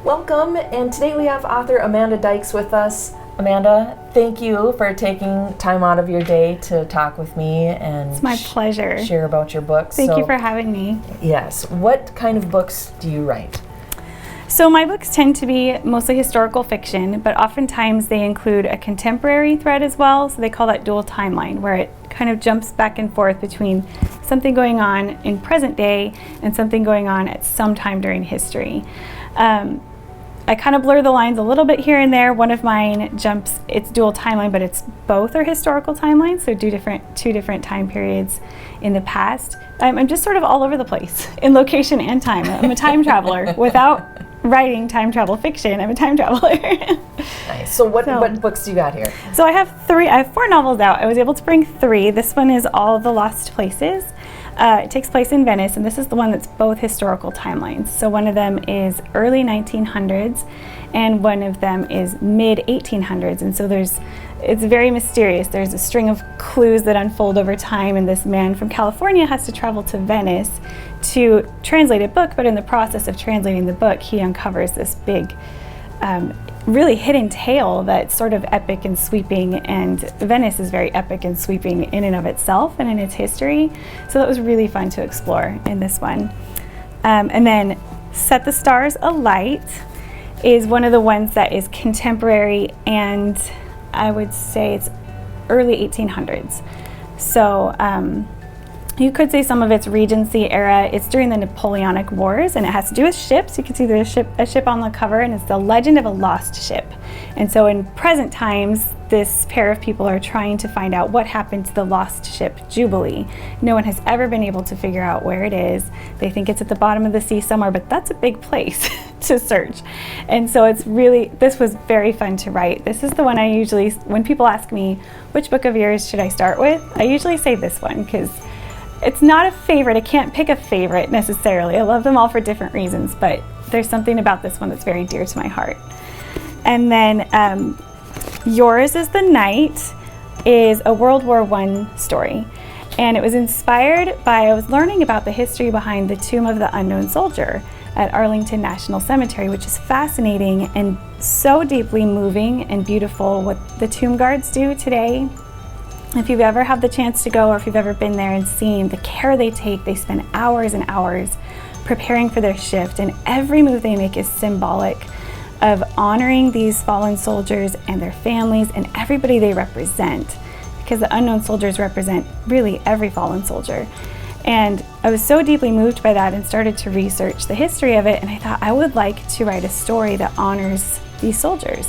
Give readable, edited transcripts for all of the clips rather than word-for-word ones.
Welcome, and today we have author Amanda Dykes with us. Amanda, thank you for taking time out of your day to talk with me and it's my pleasure. Share about your books. Thank you for having me. Yes. What kind of books do you write? So my books tend to be mostly historical fiction, but oftentimes they include a contemporary thread as well. So they call that dual timeline, where it kind of jumps back and forth between something going on in present day and something going on at some time during history. I kind of blur the lines a little bit here and there. One of mine it's dual timeline, but it's both are historical timelines, so two different time periods in the past. I'm just sort of all over the place in location and time. I'm a time traveler. Without writing time travel fiction, I'm a time traveler. Nice. So what books do you got here? So I have 4 novels out. I was able to bring 3. This one is All the Lost Places. It takes place in Venice, and this is the one that's both historical timelines. So one of them is early 1900s, and one of them is mid 1800s. And so it's very mysterious. There's a string of clues that unfold over time, and this man from California has to travel to Venice to translate a book, but in the process of translating the book, he uncovers this big, really hidden tale that's sort of epic and sweeping, and Venice is very epic and sweeping in and of itself and in its history. So that was really fun to explore in this one. And then Set the Stars Alight is one of the ones that is contemporary, and I would say it's early 1800s. So you could say some of it's Regency era. It's during the Napoleonic Wars, and it has to do with ships. You can see there's a ship on the cover, and it's the legend of a lost ship. And so in present times, this pair of people are trying to find out what happened to the lost ship Jubilee. No one has ever been able to figure out where it is. They think it's at the bottom of the sea somewhere, but that's a big place to search. And so this was very fun to write. This is the one I usually, when people ask me, which book of yours should I start with? I usually say this one, because it's not a favorite. I can't pick a favorite necessarily. I love them all for different reasons, but there's something about this one that's very dear to my heart. And then Yours is the Night is a World War I story. And it was inspired by, I was learning about the history behind the Tomb of the Unknown Soldier at Arlington National Cemetery, which is fascinating and so deeply moving and beautiful what the tomb guards do today. If you've ever had the chance to go, or if you've ever been there and seen the care they take, they spend hours and hours preparing for their shift, and every move they make is symbolic of honoring these fallen soldiers and their families and everybody they represent, because the unknown soldiers represent really every fallen soldier. And I was so deeply moved by that and started to research the history of it, and I thought I would like to write a story that honors these soldiers.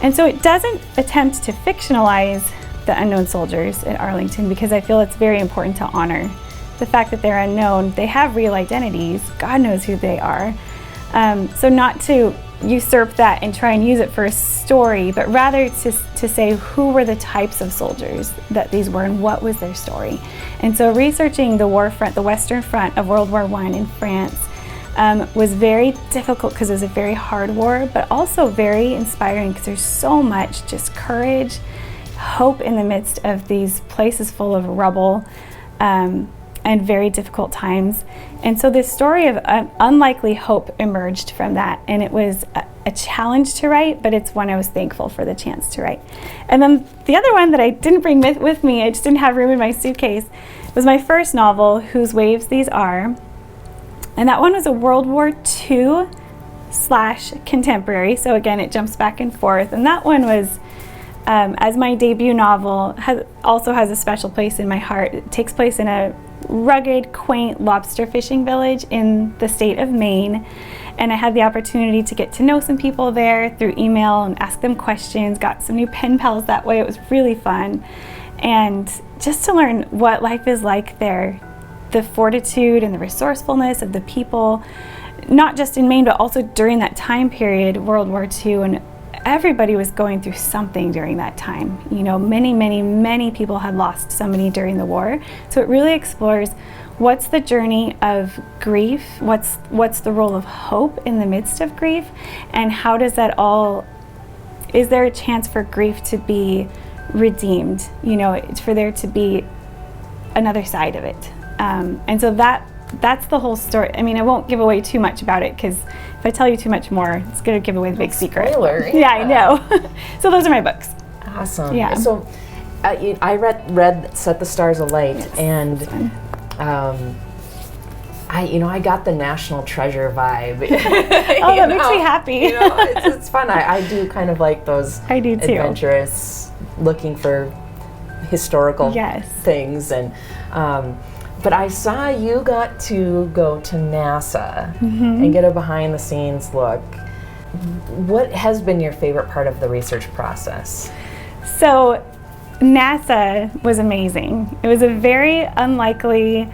And so it doesn't attempt to fictionalize the unknown soldiers at Arlington, because I feel it's very important to honor the fact that they're unknown. They have real identities. God knows who they are. So not to usurp that and try and use it for a story, but rather to say who were the types of soldiers that these were and what was their story. And so researching the war front, the Western Front of World War I in France, was very difficult because it was a very hard war, but also very inspiring because there's so much just courage, hope in the midst of these places full of rubble and very difficult times. And so this story of unlikely hope emerged from that, and it was a challenge to write, but it's one I was thankful for the chance to write. And then the other one that I didn't bring with me, I just didn't have room in my suitcase, was my first novel, Whose Waves These Are. And that one was a World War II / contemporary, so again it jumps back and forth. And that one was, as my debut novel, also has a special place in my heart. It takes place in a rugged, quaint lobster fishing village in the state of Maine. And I had the opportunity to get to know some people there through email and ask them questions, got some new pen pals that way. It was really fun. And just to learn what life is like there, the fortitude and the resourcefulness of the people, not just in Maine, but also during that time period, World War II, and everybody was going through something during that time. You know, many people had lost somebody during the war. So it really explores what's the journey of grief, what's the role of hope in the midst of grief, and how does that all, is there a chance for grief to be redeemed, you know, for there to be another side of it. And so that that's the whole story. I mean, I won't give away too much about it because if I tell you too much more, it's going to give away the big secret. Spoiler. Yeah, I know. So those are my books. Awesome. Yeah. So I read Set the Stars Alight, and I got the National Treasure vibe. Oh, that makes me happy. It's fun. I do kind of like those I do too. Adventurous, looking for historical things. And but I saw you got to go to NASA and get a behind the scenes look. What has been your favorite part of the research process? So NASA was amazing. It was a very unlikely,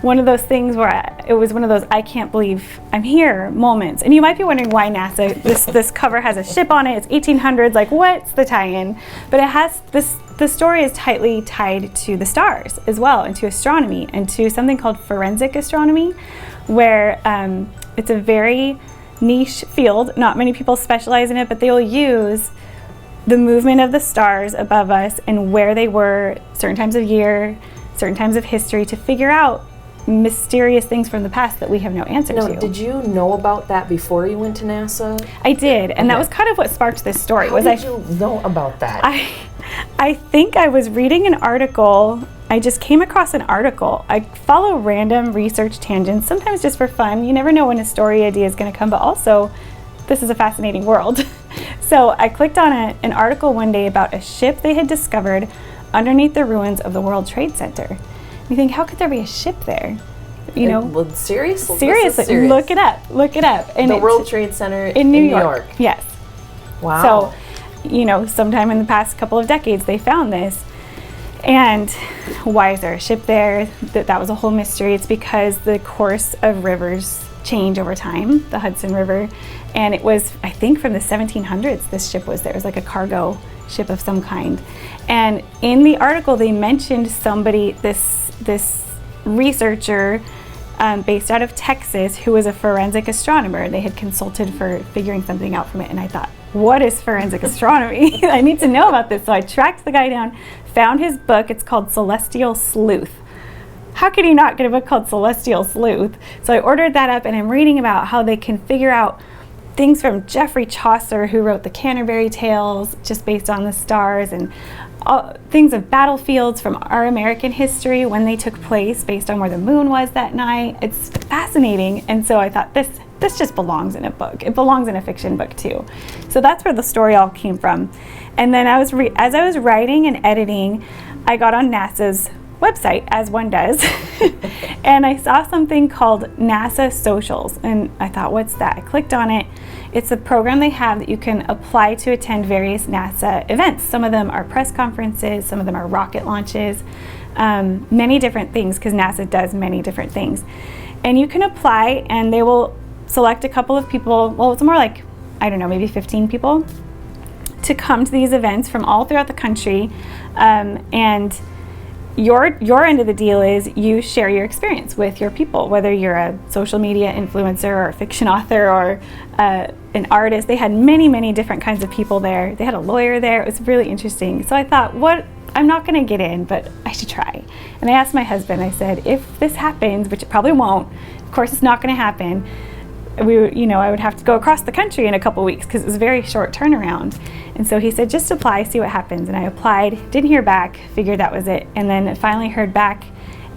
one of those things where it was one of those I can't believe I'm here moments. And you might be wondering why NASA, this cover has a ship on it, it's 1800s, like what's the tie-in? But it has the story is tightly tied to the stars as well, and to astronomy, and to something called forensic astronomy, where it's a very niche field. Not many people specialize in it, but they will use the movement of the stars above us and where they were certain times of year, certain times of history, to figure out mysterious things from the past that we have no answer to. Did you know about that before you went to NASA? I did, and that was kind of what sparked this story. How did you know about that? I think I was reading an article. I just came across an article. I follow random research tangents, sometimes just for fun. You never know when a story idea is going to come, but also this is a fascinating world. So I clicked on an article one day about a ship they had discovered underneath the ruins of the World Trade Center. You think, how could there be a ship there? Well, seriously? Seriously, look it up. And the World Trade Center in New York. Yes. Wow. So, sometime in the past couple of decades, they found this. And why is there a ship there? That was a whole mystery. It's because the course of rivers change over time, the Hudson River. And it was, I think, from the 1700s, this ship was there. It was like a cargo ship of some kind. And in the article, they mentioned somebody, this researcher based out of Texas, who was a forensic astronomer. They had consulted for figuring something out from it. And I thought, what is forensic astronomy? I need to know about this. So I tracked the guy down, found his book. It's called Celestial Sleuth. How could you not get a book called Celestial Sleuth? So I ordered that up, and I'm reading about how they can figure out things from Geoffrey Chaucer, who wrote the Canterbury Tales, just based on the stars, and things of battlefields from our American history when they took place based on where the moon was that night. It's fascinating. And so I thought, this just belongs in a book. It belongs in a fiction book too. So that's where the story all came from. And then as I was writing and editing, I got on NASA's website, as one does, and I saw something called NASA Socials, and I thought, what's that? I clicked on it. It's a program they have that you can apply to attend various NASA events. Some of them are press conferences, some of them are rocket launches, many different things, because NASA does many different things. And you can apply, and they will select a couple of people, well, it's more like, I don't know, maybe 15 people, to come to these events from all throughout the country, and your end of the deal is you share your experience with your people, whether you're a social media influencer or a fiction author or an artist. They had many, many different kinds of people there. They had a lawyer there. It was really interesting. So I thought, I'm not going to get in, but I should try. And I asked my husband, I said, if this happens, which it probably won't, of course it's not going to happen, I would have to go across the country in a couple weeks because it was a very short turnaround. And so he said, just apply, see what happens. And I applied, didn't hear back, figured that was it. And then finally heard back,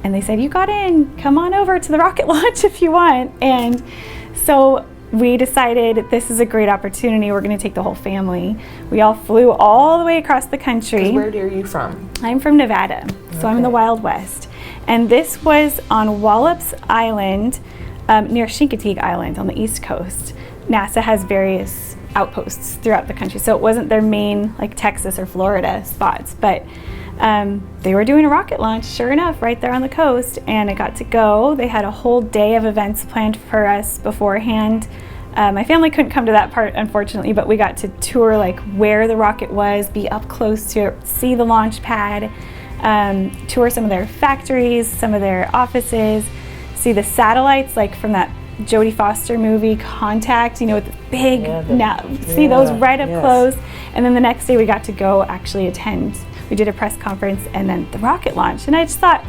and they said, you got in, come on over to the rocket launch if you want. And so we decided this is a great opportunity. We're going to take the whole family. We all flew all the way across the country. Where are you from? I'm from Nevada, so I'm in the Wild West. And this was on Wallops Island, near Chincoteague Island on the East Coast. NASA has various outposts throughout the country, so it wasn't their main, like Texas or Florida spots, but they were doing a rocket launch, sure enough, right there on the coast, and I got to go. They had a whole day of events planned for us beforehand. My family couldn't come to that part, unfortunately, but we got to tour like where the rocket was, be up close to it, see the launch pad, tour some of their factories, some of their offices, see the satellites, like from that Jodie Foster movie, Contact, with the big, see those right up close. And then the next day we got to go actually attend. We did a press conference and then the rocket launch. And I just thought,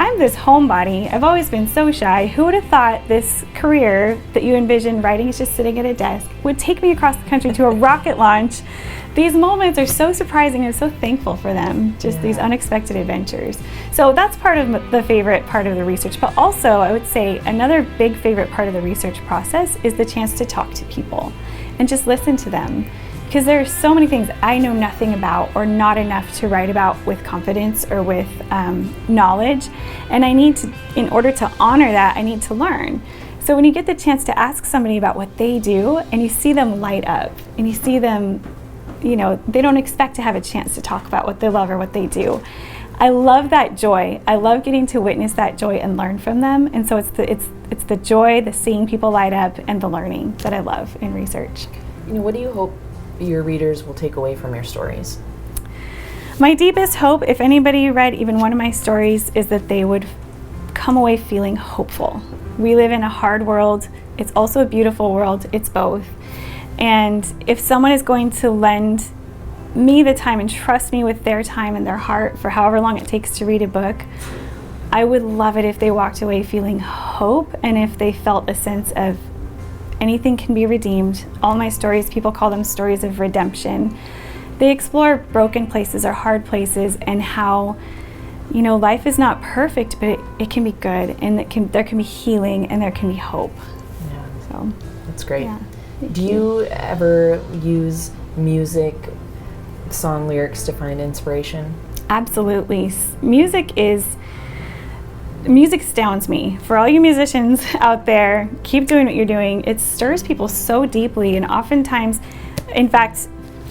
I'm this homebody. I've always been so shy. Who would have thought this career that you envisioned, writing is just sitting at a desk, would take me across the country to a rocket launch? These moments are so surprising. I'm so thankful for them, just these unexpected adventures. So that's part of the favorite part of the research. But also, I would say another big favorite part of the research process is the chance to talk to people and just listen to them. Because there are so many things I know nothing about or not enough to write about with confidence or with knowledge. And I need to, in order to honor that, I need to learn. So when you get the chance to ask somebody about what they do and you see them light up and you see them, you know, they don't expect to have a chance to talk about what they love or what they do. I love that joy. I love getting to witness that joy and learn from them. And so it's the joy, the seeing people light up, and the learning that I love in research. You know, what do you hope your readers will take away from your stories? My deepest hope, if anybody read even one of my stories, is that they would come away feeling hopeful. We live in a hard world. It's also a beautiful world. It's both. And if someone is going to lend me the time and trust me with their time and their heart for however long it takes to read a book, I would love it if they walked away feeling hope and if they felt a sense of anything can be redeemed. All my stories, people call them stories of redemption. They explore broken places or hard places and how, you know, life is not perfect, but it can be good, and there can be healing and there can be hope. Yeah. So that's great. Yeah. Do you ever use music, song lyrics to find inspiration? Absolutely. Music astounds me. For all you musicians out there, keep doing what you're doing. It stirs people so deeply, and oftentimes, in fact,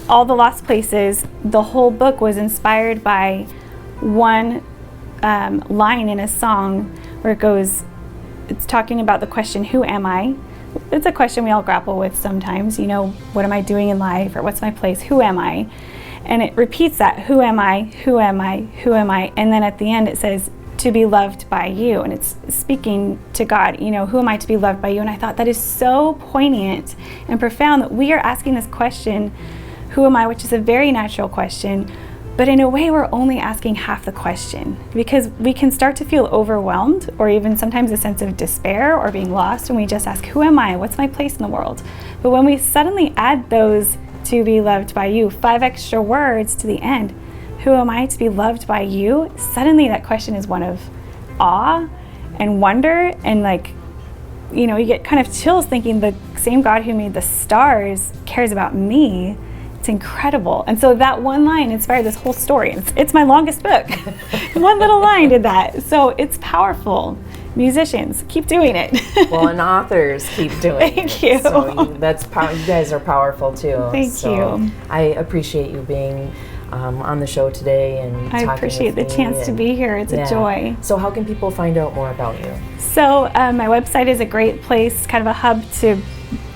All the Lost Places, the whole book was inspired by one line in a song where it's talking about the question, who am I? It's a question we all grapple with sometimes, you know, what am I doing in life, or what's my place, who am I? And it repeats that, who am I, who am I, who am I? And then at the end it says, to be loved by you, and it's speaking to God, you know, who am I to be loved by you? And I thought that is so poignant and profound that we are asking this question, who am I, which is a very natural question, but in a way we're only asking half the question, because we can start to feel overwhelmed or even sometimes a sense of despair or being lost when we just ask, who am I, what's my place in the world? But when we suddenly add those to be loved by you, 5 extra words to the end, who am I to be loved by you? Suddenly that question is one of awe and wonder, and like, you know, you get kind of chills thinking the same God who made the stars cares about me. It's incredible. And so that one line inspired this whole story. It's my longest book. One little line did that. So it's powerful. Musicians, keep doing it. Well, and authors keep doing it. Thank you. So you guys are powerful too. Thank you. I appreciate you being on the show today and talking with me. I appreciate the chance to be here. It's a joy. So how can people find out more about you? So my website is a great place, kind of a hub to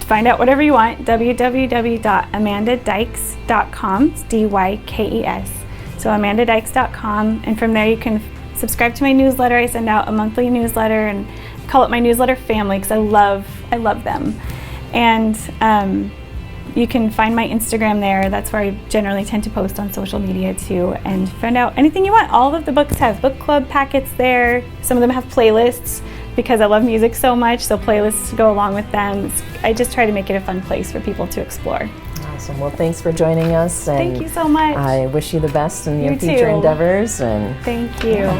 find out whatever you want, www.amandadykes.com, it's D-Y-K-E-S. So amandadykes.com, and from there you can subscribe to my newsletter. I send out a monthly newsletter, and I call it my newsletter family because I love them. And you can find my Instagram there. That's where I generally tend to post on social media too, and find out anything you want. All of the books have book club packets there. Some of them have playlists because I love music so much, so playlists to go along with them. I just try to make it a fun place for people to explore. Awesome. Well, thanks for joining us. And thank you so much. I wish you the best in your future endeavors. And thank you.